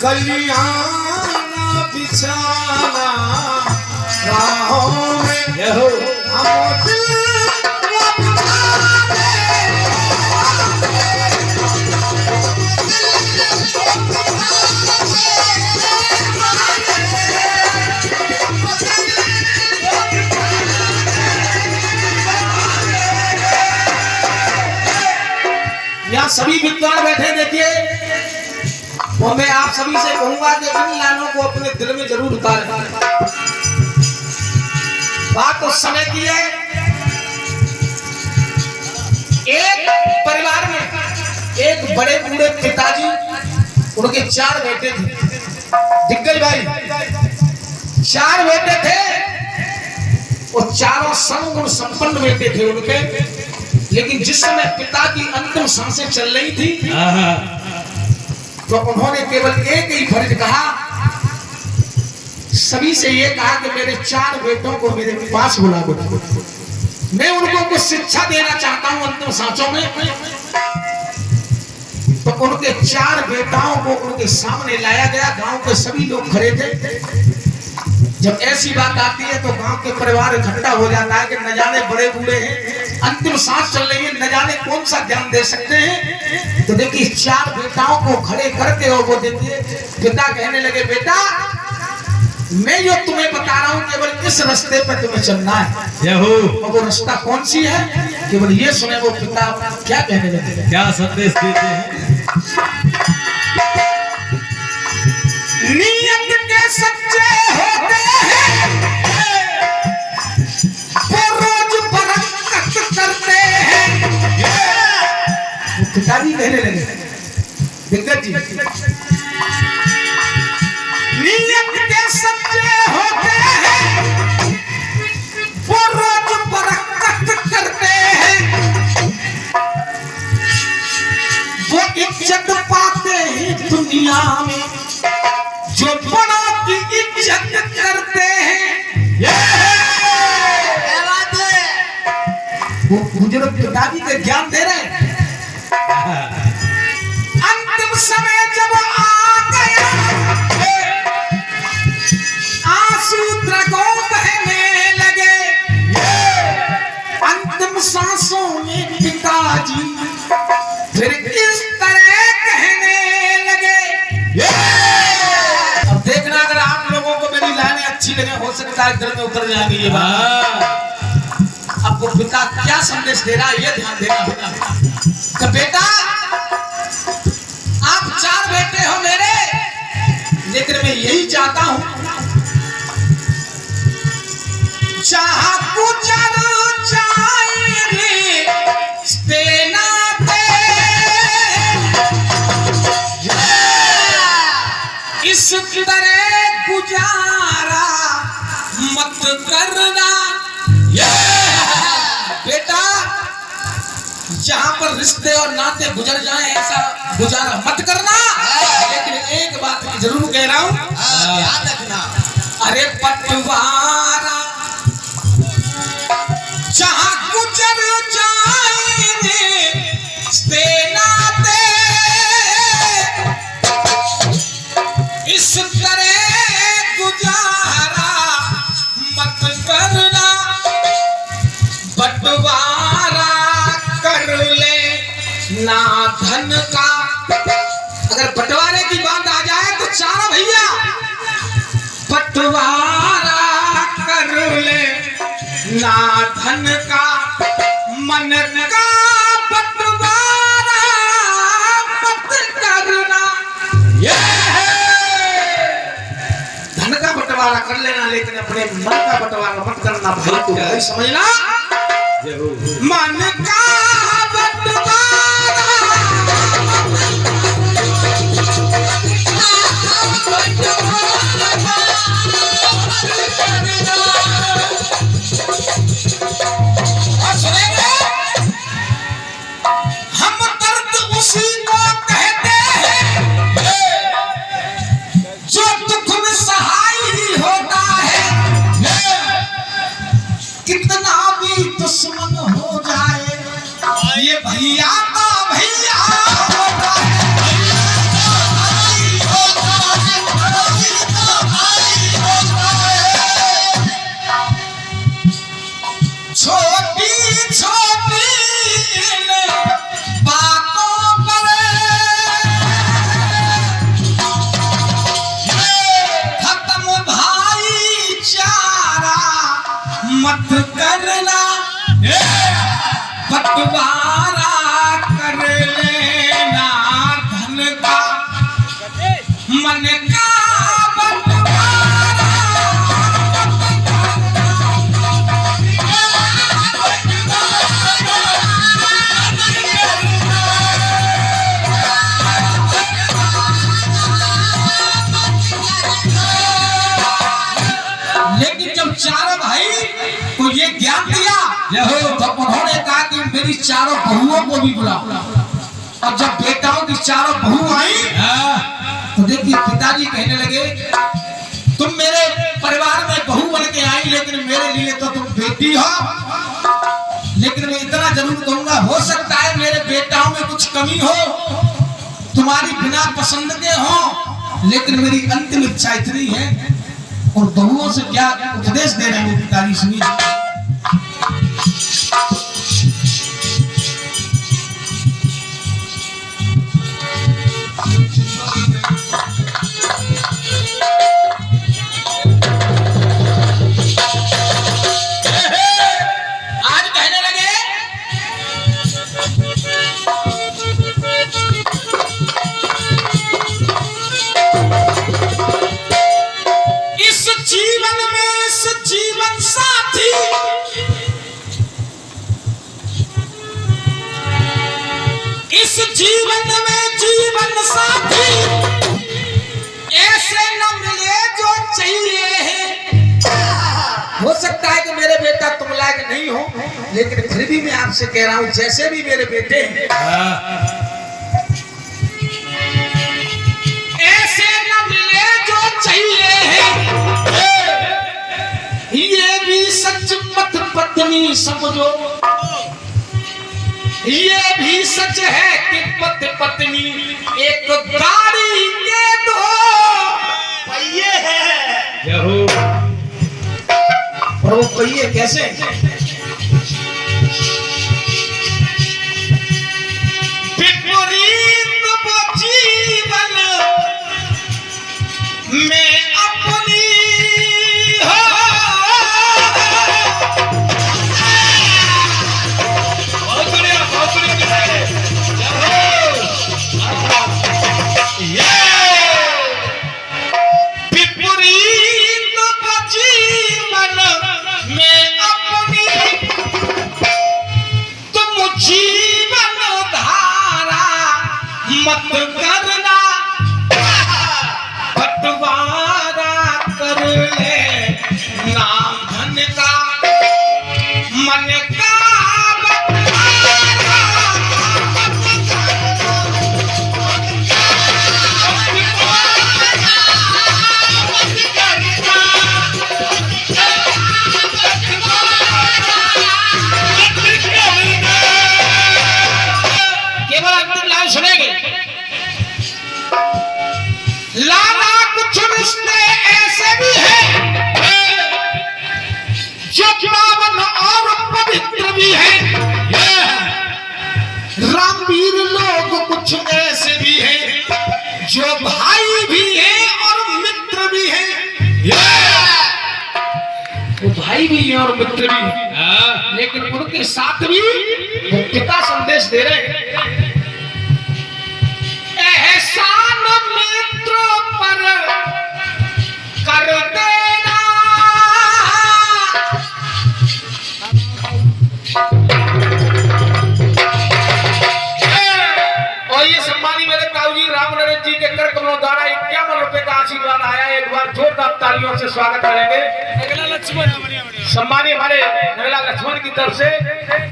कल्याण बिछाना राहों में हम यहाँ सभी विद्वान बैठे देखिए, और मैं आप सभी से कहूंगा कि इन लानों को अपने दिल में जरूर उतारें। बात तो समय की है। एक परिवार में एक बड़े बूढ़े पिताजी, उनके 4 बेटे थे। दिग्गज भाई 4 बेटे थे, और चारों सर्वगुण संपन्न बेटे थे उनके। लेकिन जिस समय पिता की अंतिम सांसें चल रही थी, तो उन्होंने केवल एक ही फर्ज कहा, सभी से ये कहा कि मेरे 4 बेटों को मेरे पास बुला दो, मैं उनको कुछ शिक्षा देना चाहता हूं अंतिम सांसों में। तो उनके 4 बेटाओं को उनके सामने लाया गया। गांव के सभी लोग खड़े थे। जब ऐसी बात आती है तो गांव के परिवार इकट्ठा हो जाता है कि न जाने बड़े बूढ़े हैं, अंतिम सांस चल रही है, न जाने कौन सा ज्ञान दे सकते हैं। तो देखिए 4 बेटाओं को खड़े करके, और वो देखिए पिता कहने लगे, बेटा मैं जो तुम्हें बता रहा हूँ केवल इस रास्ते पर तुम्हें चलना है। और वो रास्ता कौन सी है, केवल ये सुने वो पिता क्या कहने लगे, क्या संदेश देते हैं। नियत के सच्चे होते हैं, वो रोज बरकत करते हैं। पिताजी कहने लगे, दिग्गज जी, नियत के सच्चे होते हैं, वो रोज बरकत करते हैं। वो इज्जत पाते हैं दुनिया में, जो बड़ों की इज्जत करते हैं। क्या बात है, वो बुजुर्ग पिताजी के ज्ञान दे रहे हैं। अंतिम समय जब आ गया, आंसू द्रगों बहने लगे, अंतिम सांसों में पिताजी फिर इस तरह कहने लगे। अब देखना, अगर आप लोगों को मेरी लाइनें अच्छी लगे, हो सकता है दिल में उतर जाएंगी ये बात। आपको पिता क्या संदेश दे रहा है ये ध्यान देना होगा। तो बेटा, आप 4 बेटे हो मेरे, लेकिन मैं यही चाहता हूं, जहां गुजर जाएंगे देना दे, इस तरह गुजारा मत करना। बेटा, जहां पर रिश्ते और नाते गुजर जाएं ऐसा गुजारा मत करना। लेकिन एक बात जरूर कह रहा हूं, याद रखना, अरे पटवारा जहां गुजर जाएंगे नाते, इस तरह गुजारा मत करना। बंटवारा कर ले ना धन का। अगर बंटवारे की बात आ जाए तो चारों भैया बंटवारा कर ले ना धन का, मन का बंटवारा मत करना। धन का बंटवारा कर लेना, लेकिन अपने मन का बंटवारा मत करना। भाई तो भाई समझना, मन का हम दर्द उसी को कहते हैं जो दुख में सहाय ही होता है। कितना भी दुश्मन हो जाए ये भैया का भैया होता है। छोटी छोटी बातों पर खत्म भाईचारा मत करना, बंटवारा कर लेना धन का मन का चारों भाई को ये ज्ञान दिया तो उन्होंने कहा कि मेरी चारों बहुओं को भी बुलाओ। और जब बेटाओं की चारों बहू आई तो देखिए पिताजी कहने लगे तुम मेरे परिवार में बहू बन के आई लेकिन मेरे लिए तो तुम बेटी हो। लेकिन मैं इतना जरूर कहूंगा हो सकता है मेरे बेटाओं में कुछ कमी हो, तुम्हारी बिना पसंद के हो, लेकिन मेरी अंतिम इच्छा इतनी है। और बहुओं से क्या उपदेश दे रहे हैं पिताजी सुनिए। आज कहने लगे जीवन में इस जीवन साथी इस जीवन में जीवन साथी ऐसे न मिले जो चाहिए है। हो सकता है कि मेरे बेटा तुम लायक नहीं हो, लेकिन फिर भी मैं आपसे कह रहा हूं जैसे भी मेरे बेटे हैं ऐसे न मिले जो चाहिए है। ये भी सच मत पत्नी समझो, ये भी सच है कि पति पत्नी एक गाड़ी के दो पहिए हैं। और वो पहिए कैसे? विपरीत वो जीवन में अपनी मत करना, बंटवारा कर ले नाम धन का मन का केवल अंतिम लाइन सुनेंगे। लाला कुछ रिश्ते ऐसे भी हैं जो पावन और पवित्र भी हैं। रामवीर लोग कुछ ऐसे भी हैं जो भाई भी हैं और मित्र भी हैं। वो भाई भी हैं और मित्र भी हैं, लेकिन उनके साथ भी पिता संदेश दे रहे हैं। एहसान मित्रों पर कर देना जोर से स्वागत करेंगे। सम्मानीय हमारे नगला लक्ष्मण की तरफ से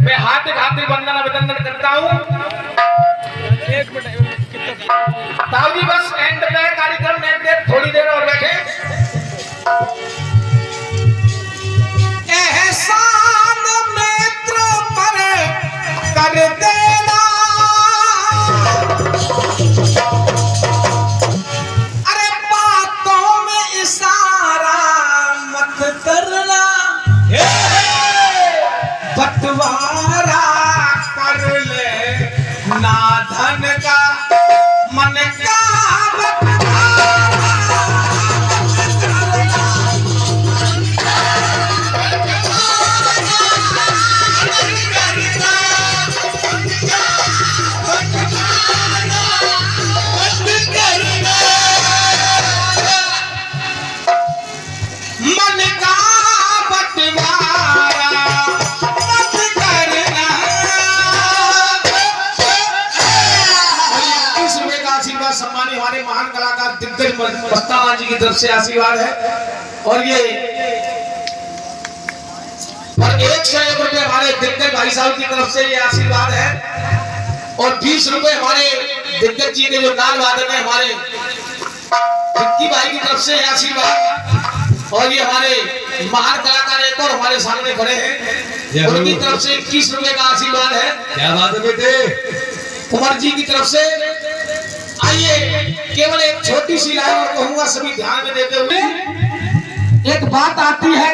मैं हार्दिक हार्दिक वंदन अभिनंदन करता हूँ। ताऊ जी बस एंड पे कार्यक्रम में थोड़ी देर और बैठे। एहसान मित्र पर कर देना, अरे बातों में इशारा मत करना, बंटवारा कर ले ना धन का मन का सम्मानित हमारे महान कलाकार दिग्गज मस्ताना जी की तरफ से आशीर्वाद है और ये और 101 रुपए हमारे दिग्गज भाई साहब की तरफ से ये आशीर्वाद है और 20 रुपए हमारे दिग्गज जी के जो नाल वादक है हमारे विक्की भाई की तरफ से आशीर्वाद और ये हमारे महान कलाकार एक और हमारे सामने खड़े हैं उनकी तरफ से 21 रुपए का आशीर्वाद है। क्या बात है बेटे? कुमार जी की तरफ से आइए केवल एक छोटी सी लाइन और कहूंगा सभी ध्यान में देते हुए। एक बात आती है